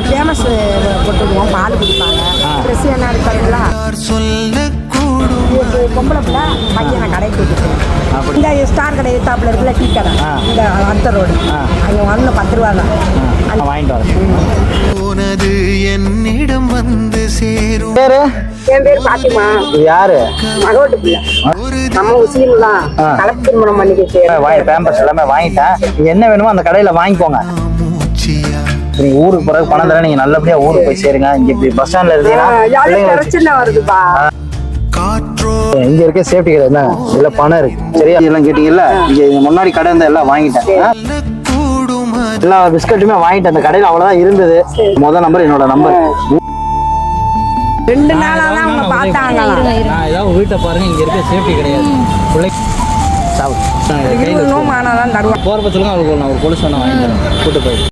Famous போட்டுருவோம், பால் குடிப்பாங்க. Dress என்ன இருக்காங்களா பொம்பளை பிள்ளை பையனை கடைக்கு கூட்டிட்டு இந்த ஸ்டார் கடை எத்தாப்புல இருக்குல்ல டீ கடை, இந்த அடுத்த ரோடு அங்கே வந்து 10 ரூபா தான் வாங்கிட்டு வரேன். என்னிடம் வந்து சேரும். பேரு? என் பேர் பாத்திமா. யாரு? மகோட்டு பிள்ளை. நம்ம முஸ்லீம் தான். கலப்பு திருமணம் பண்ணிக்கிட்டு பேம்பர்ஸ் எல்லாமே வாங்கிட்டேன். என்ன வேணுமோ அந்த கடையில வாங்கிக்கோங்க. நீங்க ஊருக்கு பிறகு பணம் தர, நீங்க நல்லபடியா ஊருக்கு போய் சேருங்க. இங்க இப்படி பஸ் ஸ்டாண்ட்ல இருந்தீங்கன்னா வருதுப்பா. இங்க இருக்க சேஃப்டி கடை என்ன இல்ல பணம் இருக்கு. சரியா எல்லாம் கேட்டீங்கல்ல, இங்க முன்னாடி கடை இருந்தா எல்லாம் வாங்கிட்டேன். எல்லா பிஸ்கட்டுமே வாங்கிட்டேன். அந்த கடையில அவ்வளவுதான் இருந்தது. முதல் நம்பர் என்னோட நம்பர். 2 நாளா தான் அவங்க பார்த்தாங்க. நான் ஏதாவது வீட்டை பாருங்க, இங்க இருக்க சேஃப்டி கிடையாது. பிள்ளை மானாதான் தருவாங்க. போற பட்சத்துல அவங்களுக்கு ஒரு பொலிஸ் வாங்கி கூட்டு போய்